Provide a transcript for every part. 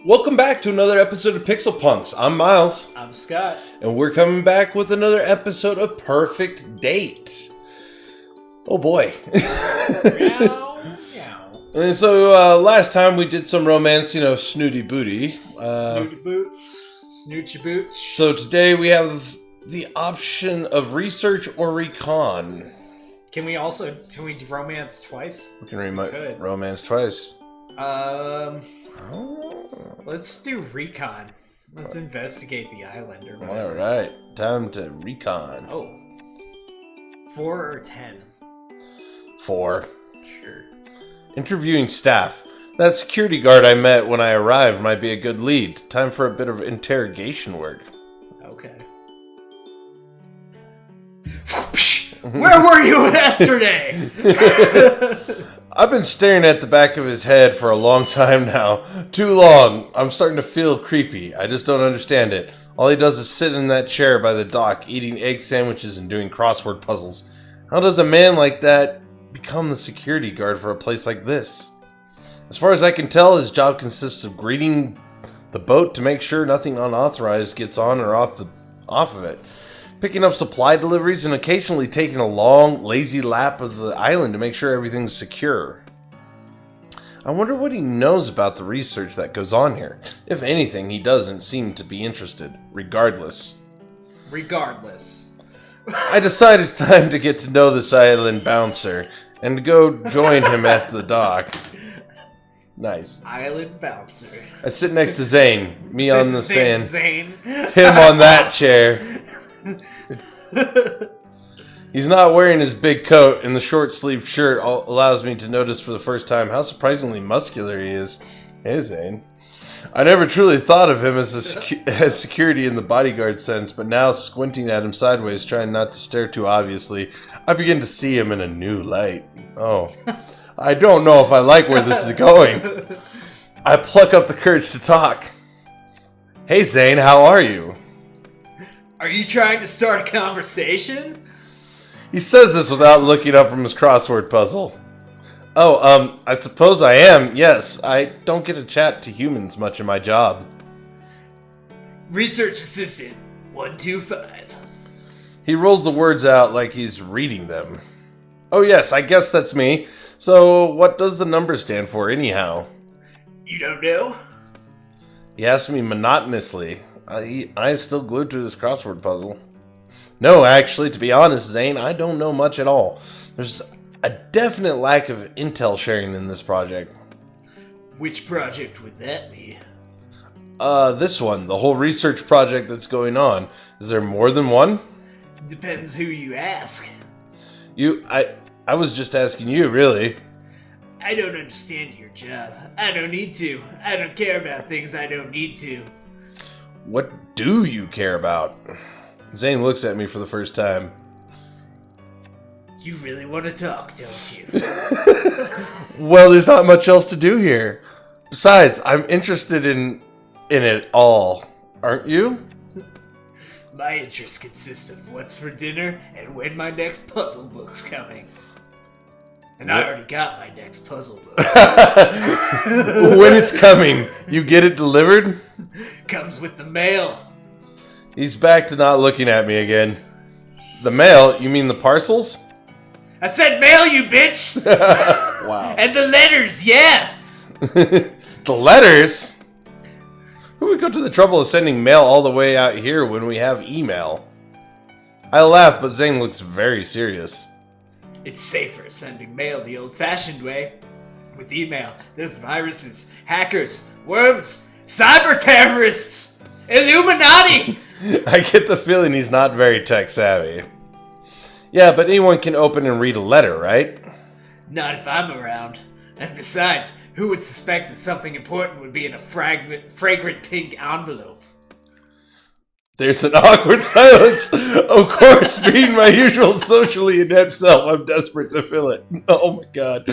Welcome back to another episode of Pixel Punks. I'm Miles. I'm Scott. And we're coming back with another episode of Perfect Date. Oh boy. Meow, meow. And so last time we did some romance, snooty booty. Snooty boots. Snoochie boots. So today we have the option of research or recon. Can we romance twice? We can romance twice. Let's do recon. Let's investigate the island or whatever. Alright, time to recon. Oh. 4 or 10? 4. Sure. Interviewing staff. That security guard I met when I arrived might be a good lead. Time for a bit of interrogation work. Okay. Where were you yesterday? I've been staring at the back of his head for a long time now. Too long. I'm starting to feel creepy. I just don't understand it. All he does is sit in that chair by the dock, eating egg sandwiches and doing crossword puzzles. How does a man like that become the security guard for a place like this? As far as I can tell, his job consists of greeting the boat to make sure nothing unauthorized gets on or off of it. Picking up supply deliveries and occasionally taking a long, lazy lap of the island to make sure everything's secure. I wonder what he knows about the research that goes on here. If anything, he doesn't seem to be interested, regardless. I decide it's time to get to know this island bouncer and to go join him at the dock. Nice. Island bouncer. I sit next to Zane, me on the sand, Zane. him on that chair. He's not wearing his big coat, and the short-sleeved shirt allows me to notice for the first time how surprisingly muscular he is. Hey, Zane. I never truly thought of him as security in the bodyguard sense, but now, squinting at him sideways, trying not to stare too obviously, I begin to see him in a new light. Oh, I don't know if I like where this is going. I pluck up the courage to talk. Hey, Zane, how are you? Are you trying to start a conversation? He says this without looking up from his crossword puzzle. Oh, I suppose I am, yes. I don't get to chat to humans much in my job. Research assistant, 125. He rolls the words out like he's reading them. Oh yes, I guess that's me. So, what does the number stand for anyhow? You don't know? He asked me monotonously. Eyes still glued to his crossword puzzle. No, actually, to be honest, Zane, I don't know much at all. There's a definite lack of intel sharing in this project. Which project would that be? This one, the whole research project that's going on. Is there more than one? Depends who you ask. I was just asking you, really. I don't understand your job. I don't need to. I don't care about things I don't need to. What do you care about? Zane looks at me for the first time. You really want to talk, don't you? Well, there's not much else to do here. Besides, I'm interested in it all. Aren't you? My interests consist of what's for dinner and when my next puzzle book's coming. And I already got my next puzzle book. When it's coming, you get it delivered? Comes with the mail. He's back to not looking at me again. The mail? You mean the parcels? I said mail, you bitch! Wow. And the letters, yeah! The letters? Who would go to the trouble of sending mail all the way out here when we have email? I laugh, but Zane looks very serious. It's safer sending mail the old-fashioned way. With email, there's viruses, hackers, worms, cyber terrorists, Illuminati! I get the feeling he's not very tech-savvy. Yeah, but anyone can open and read a letter, right? Not if I'm around. And besides, who would suspect that something important would be in a fragrant pink envelope? There's an awkward silence. Of course, being my usual socially inept self, I'm desperate to fill it. Oh my god.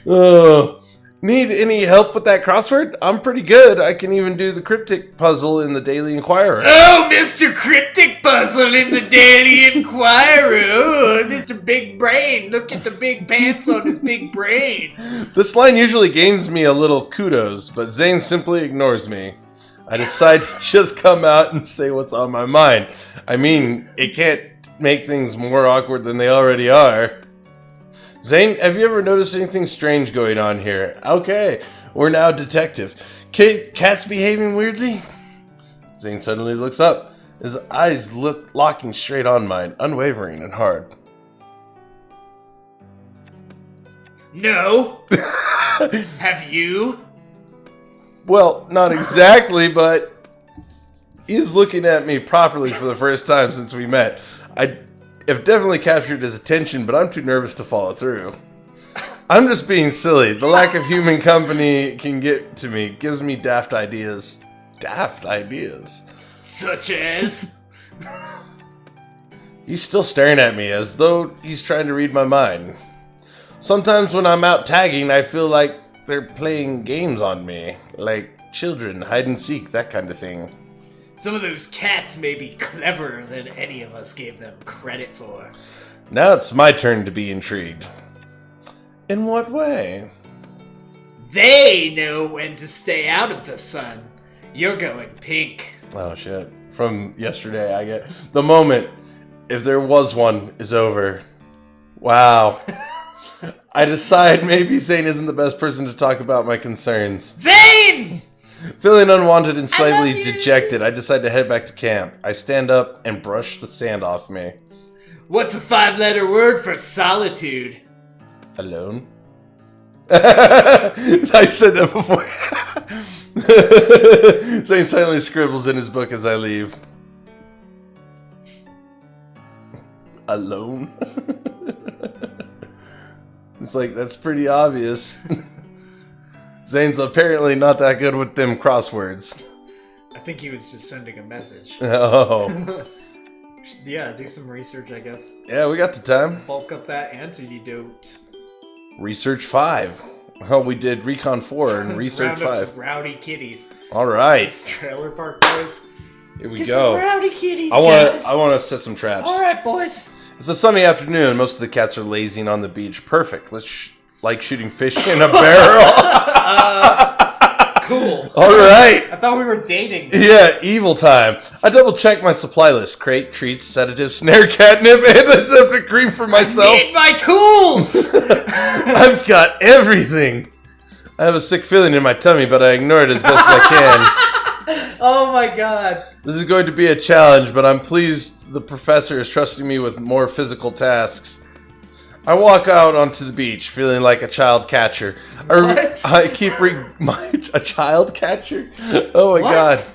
Oh. Need any help with that crossword? I'm pretty good. I can even do the cryptic puzzle in the Daily Inquirer. Oh, Mr. Cryptic Puzzle in the Daily Inquirer. Oh, Mr. Big Brain. Look at the big pants on his big brain. This line usually gains me a little kudos, but Zane simply ignores me. I decide to just come out and say what's on my mind. I mean, it can't make things more awkward than they already are. Zane, have you ever noticed anything strange going on here? Okay, we're now detective. Cat's behaving weirdly? Zane suddenly looks up. His eyes locking straight on mine, unwavering and hard. No. Have you? Well, not exactly, but he's looking at me properly for the first time since we met. I have definitely captured his attention, but I'm too nervous to follow through. I'm just being silly. The lack of human company can get to me. Gives me daft ideas. Daft ideas? Such as? He's still staring at me as though he's trying to read my mind. Sometimes when I'm out tagging, I feel like they're playing games on me. Like children, hide and seek, that kind of thing. Some of those cats may be cleverer than any of us gave them credit for. Now it's my turn to be intrigued. In what way? They know when to stay out of the sun. You're going pink. Oh shit. From yesterday, I get... The moment, if there was one, is over. Wow. I decide maybe Zane isn't the best person to talk about my concerns. Zane! Feeling unwanted and slightly dejected, I decide to head back to camp. I stand up and brush the sand off me. What's a 5-letter word for solitude? Alone? I said that before. Zane silently scribbles in his book as I leave. Alone? It's like, that's pretty obvious. Zane's apparently not that good with them crosswords. I think he was just sending a message. Oh. Yeah, do some research, I guess. Yeah, we got the time. Bulk up that antidote. Research 5. Well, we did Recon 4 and Research 5. Rowdy kitties. All right. This is Trailer Park Boys. Here we Get go. some rowdy kitties, I guys. want to set some traps. All right, boys. It's a sunny afternoon. Most of the cats are lazing on the beach. Perfect. Let's like shooting fish in a barrel. Cool. All right. I thought we were dating. Yeah, evil time. I double-checked my supply list. Crate, treats, sedative, snare, catnip, antiseptic cream for myself. I need my tools! I've got everything. I have a sick feeling in my tummy, but I ignore it as best as I can. Oh my god. This is going to be a challenge, but I'm pleased the professor is trusting me with more physical tasks. I walk out onto the beach, feeling like a child catcher. I keep a child catcher? Oh my god.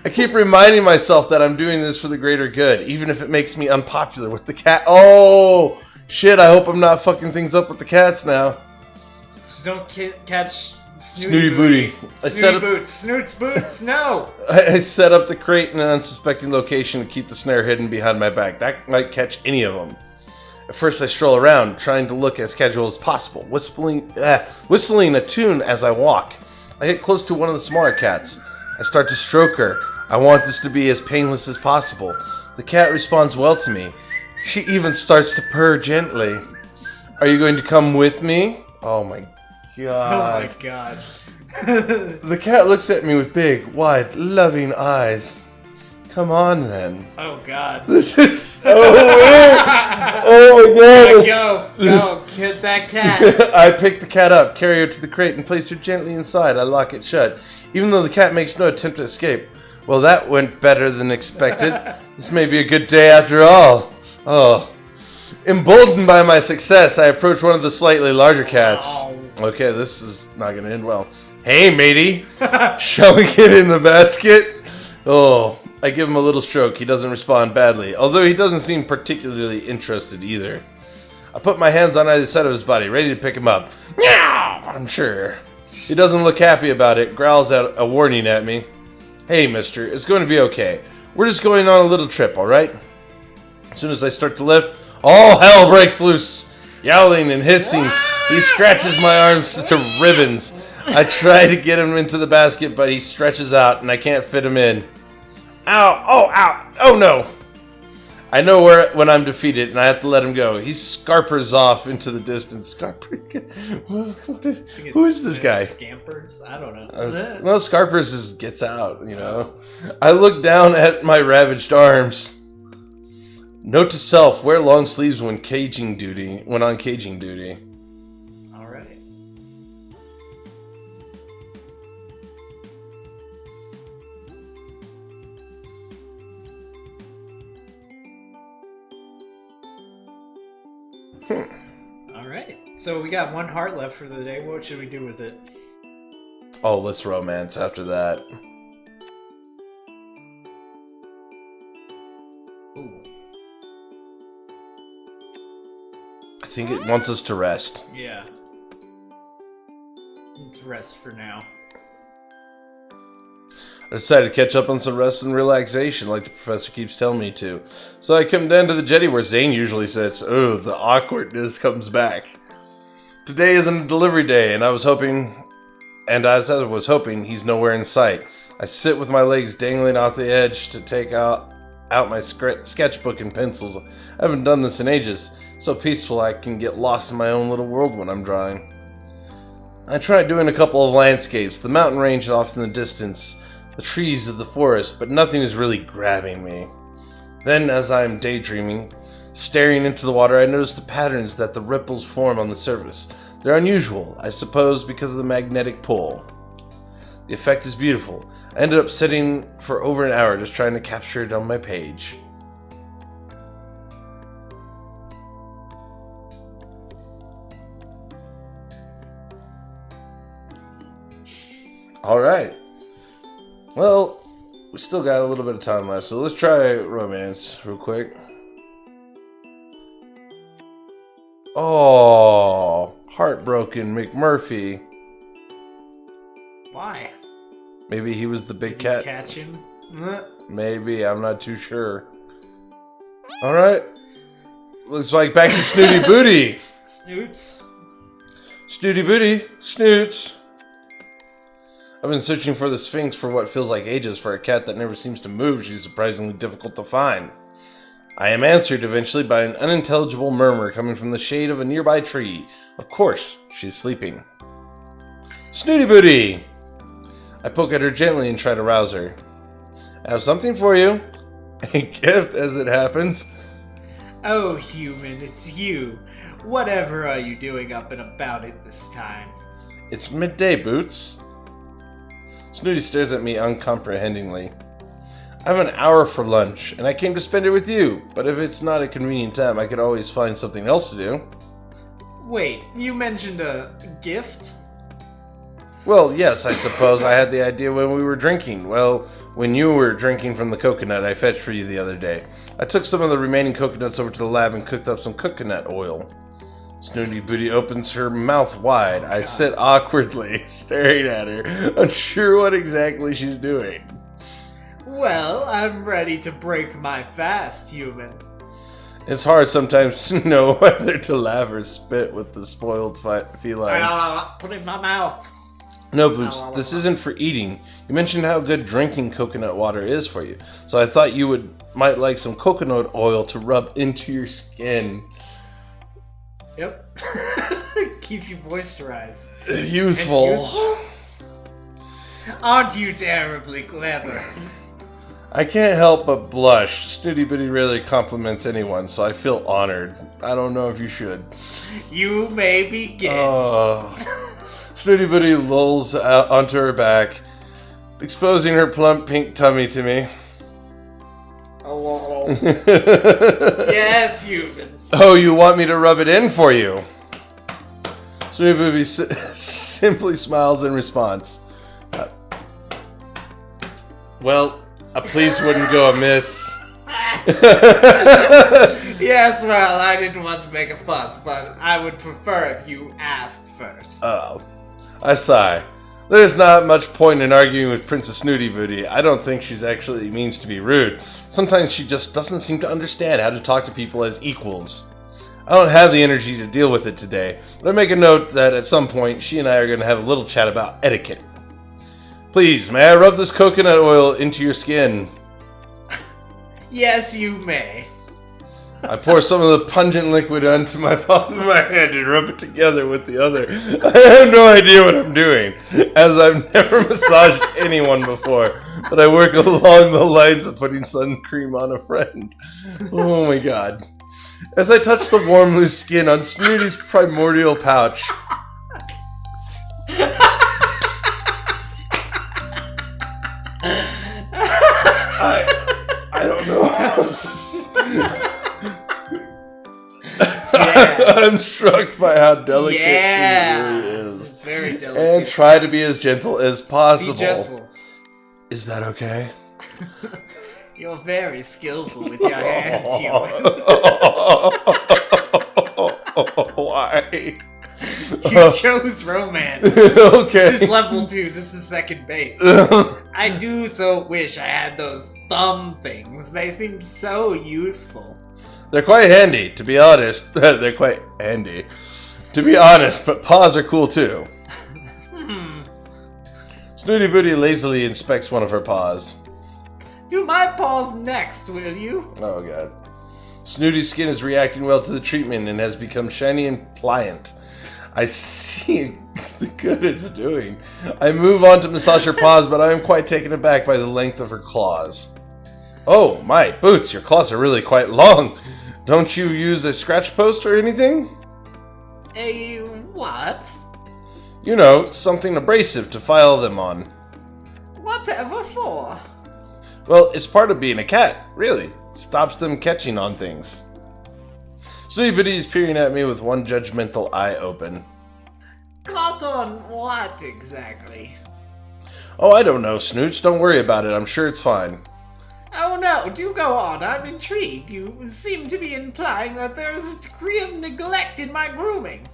I keep reminding myself that I'm doing this for the greater good, even if it makes me unpopular with the cat. Oh, shit, I hope I'm not fucking things up with the cats now. Just don't catch Snooty booty. Snoots boots, no! I set up the crate in an unsuspecting location to keep the snare hidden behind my back. That might catch any of them. At first I stroll around, trying to look as casual as possible, whistling a tune as I walk. I get close to one of the smaller cats. I start to stroke her. I want this to be as painless as possible. The cat responds well to me. She even starts to purr gently. Are you going to come with me? Oh my god. Oh my god. The cat looks at me with big, wide, loving eyes. Come on, then. Oh god. This is so weird. Oh my god. Go, get that cat. I pick the cat up, carry her to the crate, and place her gently inside. I lock it shut, even though the cat makes no attempt to escape. Well, that went better than expected. This may be a good day after all. Oh. Emboldened by my success, I approach one of the slightly larger cats. Oh. Okay, this is not going to end well. Hey, matey. Shall we get in the basket? Oh. I give him a little stroke. He doesn't respond badly, although he doesn't seem particularly interested either. I put my hands on either side of his body, ready to pick him up. Meow! I'm sure. He doesn't look happy about it, growls out a warning at me. Hey, mister, it's going to be okay. We're just going on a little trip, alright? As soon as I start to lift, all hell breaks loose. Yowling and hissing, he scratches my arms to ribbons. I try to get him into the basket, but he stretches out, and I can't fit him in. Ow! Oh, ow! Oh, no! I know when I'm defeated, and I have to let him go. He scarpers off into the distance. Who is this guy? Scampers? I don't know. No, Scarpers gets out, you know. I look down at my ravaged arms. Note to self, wear long sleeves when on caging duty. Alright. Alright. So we got 1 heart left for the day. What should we do with it? Oh, let's romance after that. Ooh. I think it wants us to rest. Yeah. Let's rest for now. I decided to catch up on some rest and relaxation, like the professor keeps telling me to. So I come down to the jetty where Zane usually sits. Oh, the awkwardness comes back. Today isn't a delivery day, and as I was hoping, he's nowhere in sight. I sit with my legs dangling off the edge to take out my sketchbook and pencils. I haven't done this in ages. So peaceful I can get lost in my own little world when I'm drawing. I tried doing a couple of landscapes, the mountain range off in the distance, the trees of the forest, but nothing is really grabbing me. Then, as I'm daydreaming, staring into the water, I notice the patterns that the ripples form on the surface. They're unusual, I suppose because of the magnetic pull. The effect is beautiful. I ended up sitting for over an hour just trying to capture it on my page. Alright. Well, we still got a little bit of time left, so let's try romance real quick. Oh, heartbroken McMurphy. Why? Maybe he was the big Did cat. you catch him? Maybe, I'm not too sure. Alright. Looks like back to Snooty Booty. Snoots. Snooty Booty. Snoots. I've been searching for the Sphinx for what feels like ages. For a cat that never seems to move, she's surprisingly difficult to find. I am answered eventually by an unintelligible murmur coming from the shade of a nearby tree. Of course, she's sleeping. Snooty Booty! I poke at her gently and try to rouse her. I have something for you. A gift, as it happens. Oh, human, it's you. Whatever are you doing up and about it this time? It's midday, Boots. Snooty stares at me uncomprehendingly. I have an hour for lunch, and I came to spend it with you, but if it's not a convenient time, I could always find something else to do. Wait, you mentioned a gift? Well, yes, I suppose I had the idea when we were drinking. Well, when you were drinking from the coconut I fetched for you the other day. I took some of the remaining coconuts over to the lab and cooked up some coconut oil. Snooty Booty opens her mouth wide. I sit awkwardly, staring at her, unsure what exactly she's doing. Well, I'm ready to break my fast, human. It's hard sometimes to know whether to laugh or spit with the spoiled feline. Put it in my mouth. No, Boots, this isn't for eating. You mentioned how good drinking coconut water is for you, so I thought you might like some coconut oil to rub into your skin. Yep. Keep you moisturized. Youthful. Aren't you terribly clever? I can't help but blush. Snooty Booty rarely compliments anyone, so I feel honored. I don't know if you should. You may begin. Oh. Snooty Booty lolls out onto her back, exposing her plump pink tummy to me. Oh. Yes, human. Oh, you want me to rub it in for you? Snooty Booty simply smiles in response. Well, a please wouldn't go amiss. Yes, well, I didn't want to make a fuss, but I would prefer if you asked first. Oh. I sigh. There's not much point in arguing with Princess Snooty Booty. I don't think she's actually means to be rude. Sometimes she just doesn't seem to understand how to talk to people as equals. I don't have the energy to deal with it today, but I make a note that at some point she and I are going to have a little chat about etiquette. Please, may I rub this coconut oil into your skin? Yes, you may. I pour some of the pungent liquid onto my palm of my hand and rub it together with the other. I have no idea what I'm doing, as I've never massaged anyone before, but I work along the lines of putting sun cream on a friend. Oh my god. As I touch the warm, loose skin on Snooty's primordial pouch, I don't know. I'm struck by how delicate she really is. Very delicate. And try to be as gentle as possible. Be gentle. Is that okay? You're very skillful with your hands, you. Why? You chose romance. Okay. This is level 2. This is second base. I do so wish I had those thumb things. They seem so useful. They're quite handy, to be honest. They're quite handy, to be honest, but paws are cool too. Snooty Booty lazily inspects one of her paws. Do my paws next, will you? Oh god. Snooty's skin is reacting well to the treatment and has become shiny and pliant. I see the good it's doing. I move on to massage her paws, but I am quite taken aback by the length of her claws. Oh, my boots, your claws are really quite long. Don't you use a scratch post or anything? A what? You know, something abrasive to file them on. Whatever for? Well, it's part of being a cat, really. Stops them catching on things. Snooty Booty is peering at me with one judgmental eye open. Caught on what exactly? Oh, I don't know, Snooch. Don't worry about it. I'm sure it's fine. Oh no, do go on. I'm intrigued. You seem to be implying that there is a degree of neglect in my grooming.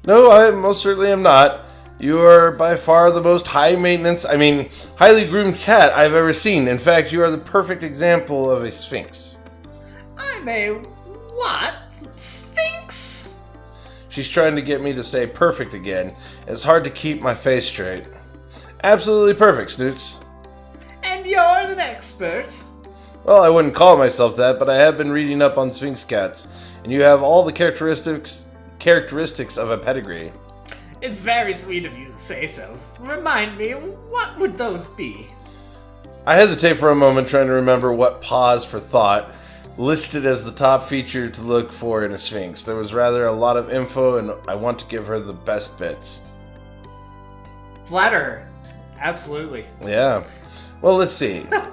No, I most certainly am not. You are by far the most highly groomed cat I've ever seen. In fact, you are the perfect example of a sphinx. I'm a what? Sphinx? She's trying to get me to say perfect again. It's hard to keep my face straight. Absolutely perfect, Snoots. And you're an expert? Well, I wouldn't call myself that, but I have been reading up on sphinx cats, and you have all the characteristics of a pedigree. It's very sweet of you to say so. Remind me, what would those be? I hesitate for a moment trying to remember what pause for thought listed as the top feature to look for in a sphinx. There was rather a lot of info, and I want to give her the best bits. Flatter her. Absolutely. Yeah. Well, let's see. I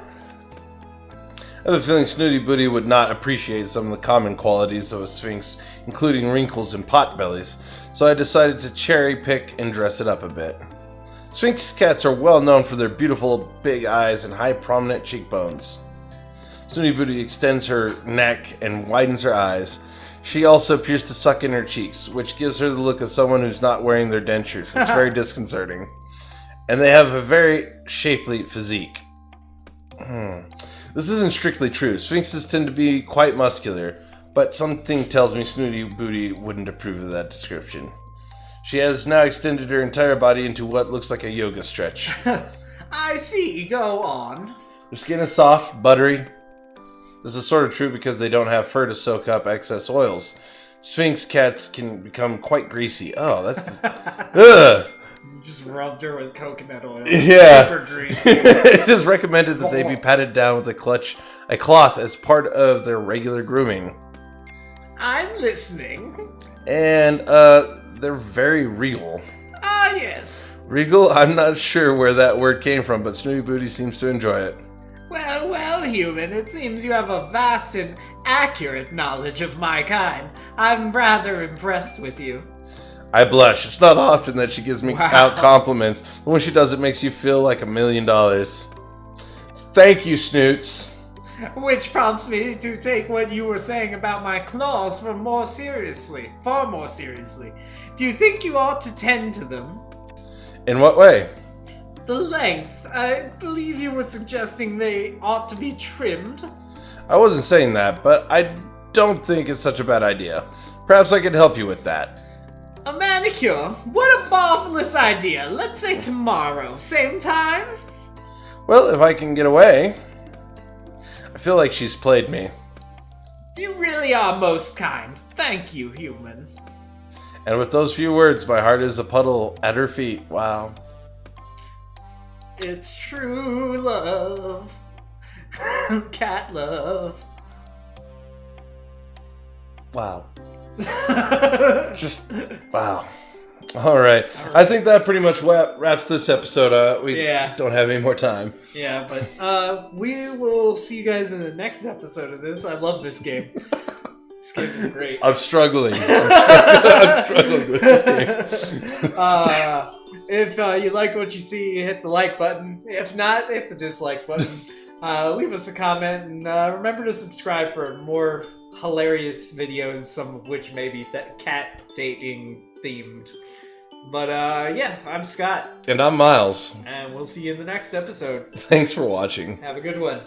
have a feeling Snooty Booty would not appreciate some of the common qualities of a sphinx, including wrinkles and potbellies, so I decided to cherry pick and dress it up a bit. Sphinx cats are well known for their beautiful big eyes and high prominent cheekbones. Snooty Booty extends her neck and widens her eyes. She also appears to suck in her cheeks, which gives her the look of someone who's not wearing their dentures. It's very disconcerting. And they have a very shapely physique. This isn't strictly true. Sphinxes tend to be quite muscular, but something tells me Snooty Booty wouldn't approve of that description. She has now extended her entire body into what looks like a yoga stretch. I see. Go on. Her skin is soft, buttery. This is sort of true because they don't have fur to soak up excess oils. Sphinx cats can become quite greasy. Oh, that's... Ugh! You just rubbed her with coconut oil. Yeah. Super greasy. It is recommended that they be patted down with a cloth as part of their regular grooming. I'm listening. And, they're very regal. Ah, yes. Regal? I'm not sure where that word came from, but Snooty Booty seems to enjoy it. Well, well, human, it seems you have a vast and accurate knowledge of my kind. I'm rather impressed with you. I blush. It's not often that she gives me out compliments, but when she does, it makes you feel like $1 million. Thank you, Snoots. Which prompts me to take what you were saying about my claws far more seriously. Do you think you ought to tend to them? In what way? The length. I believe you were suggesting they ought to be trimmed. I wasn't saying that, but I don't think it's such a bad idea. Perhaps I could help you with that. A manicure? What a marvelous idea. Let's say tomorrow, same time? Well, if I can get away. I feel like she's played me. You really are most kind. Thank you, human. And with those few words, my heart is a puddle at her feet. Wow. It's true love. Cat love. Wow. Just, wow. All right. I think that pretty much wraps this episode. We don't have any more time. Yeah, but we will see you guys in the next episode of this. I love this game. This game is great. I'm struggling. I'm struggling with this game. If you like what you see, hit the like button. If not, hit the dislike button. Leave us a comment, and remember to subscribe for more hilarious videos, some of which may be cat dating themed. But yeah, I'm Scott. And I'm Miles. And we'll see you in the next episode. Thanks for watching. Have a good one.